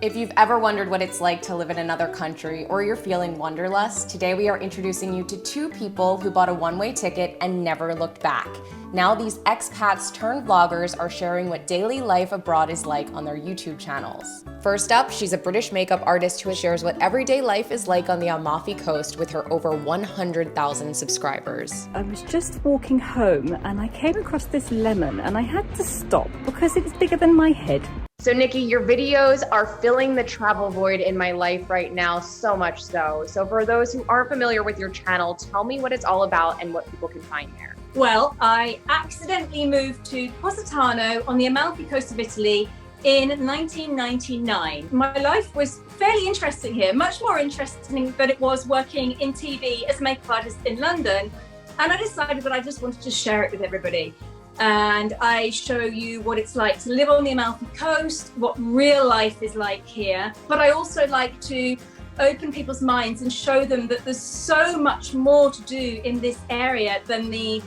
If you've ever wondered what it's like to live in another country or you're feeling wanderlust, today we are introducing you to two people who bought a one-way ticket and never looked back. Now these expats turned vloggers are sharing what daily life abroad is like on their YouTube channels. First up, she's a British makeup artist who shares what everyday life is like on the Amalfi Coast with her over 100,000 subscribers. I was just walking home and I came across this lemon and I had to stop because it was bigger than my head. So Nikki, your videos are filling the travel void in my life right now, so much so. So for those who aren't familiar with your channel, tell me what it's all about and what people can find there. Well, I accidentally moved to Positano on the Amalfi Coast of Italy in 1999. My life was fairly interesting here, much more interesting than it was working in TV as a makeup artist in London. And I decided that I just wanted to share it with everybody. And I show you what it's like to live on the Amalfi Coast, what real life is like here. But I also like to open people's minds and show them that there's so much more to do in this area than the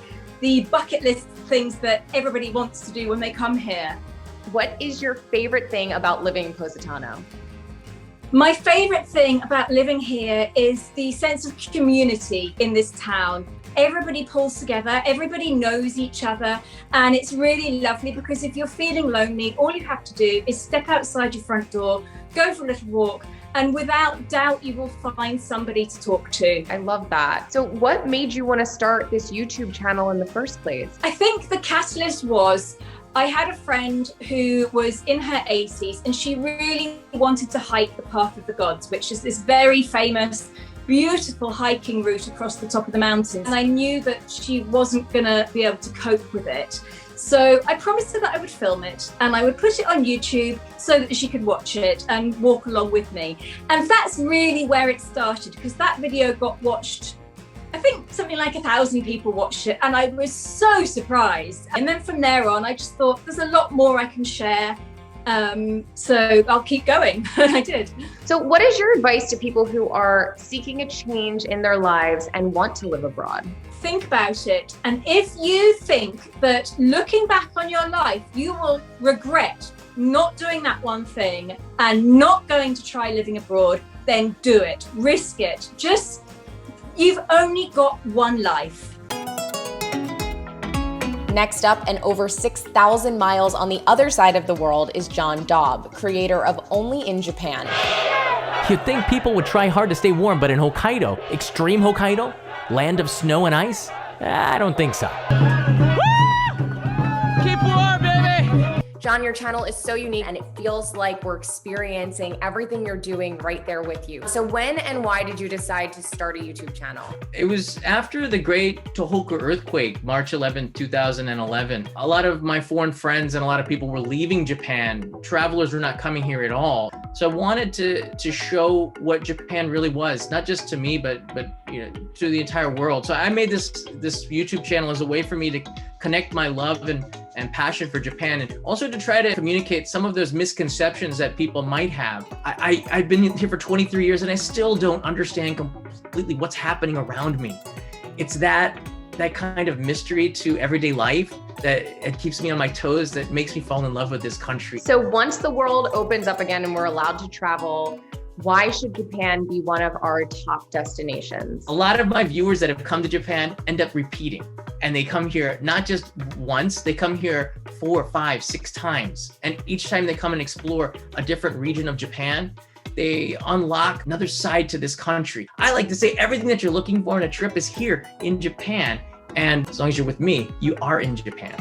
bucket list things that everybody wants to do when they come here. What is your favorite thing about living in Positano? My favorite thing about living here is the sense of community in this town. Everybody pulls together, everybody knows each other, and it's really lovely because if you're feeling lonely, all you have to do is step outside your front door, go for a little walk, and without doubt, you will find somebody to talk to. I love that. So what made you want to start this YouTube channel in the first place? I think the catalyst was I had a friend who was in her 80s and she really wanted to hike the Path of the Gods, which is this very famous beautiful hiking route across the top of the mountains. And I knew that she wasn't gonna be able to cope with it. So I promised her that I would film it and I would put it on YouTube so that she could watch it and walk along with me. And that's really where it started, because that video got watched, I think something like 1,000 people watched it, and I was so surprised. And then from there on, I just thought there's a lot more I can share. So I'll keep going, and I did. So what is your advice to people who are seeking a change in their lives and want to live abroad? Think about it. And if you think that looking back on your life, you will regret not doing that one thing and not going to try living abroad, then do it, risk it. You've only got one life. Next up, and over 6,000 miles on the other side of the world, is John Daub, creator of Only in Japan. You'd think people would try hard to stay warm, but in Hokkaido, extreme Hokkaido, land of snow and ice, I don't think so. Keep warm, baby! John, your channel is so unique and it feels like we're experiencing everything you're doing right there with you. So when and why did you decide to start a YouTube channel? It was after the great Tohoku earthquake, March 11, 2011. A lot of my foreign friends and a lot of people were leaving Japan. Travelers were not coming here at all. So I wanted to show what Japan really was, not just to me, but to the entire world. So I made this YouTube channel as a way for me to connect my love and passion for Japan, and also to try to communicate some of those misconceptions that people might have. I've been here for 23 years and I still don't understand completely what's happening around me. It's that kind of mystery to everyday life that it keeps me on my toes, that makes me fall in love with this country. So once the world opens up again and we're allowed to travel, why should Japan be one of our top destinations? A lot of my viewers that have come to Japan end up repeating, and they come here not just once, they come here 4, 5, 6 times. And each time they come and explore a different region of Japan, they unlock another side to this country. I like to say everything that you're looking for in a trip is here in Japan. And as long as you're with me, you are in Japan.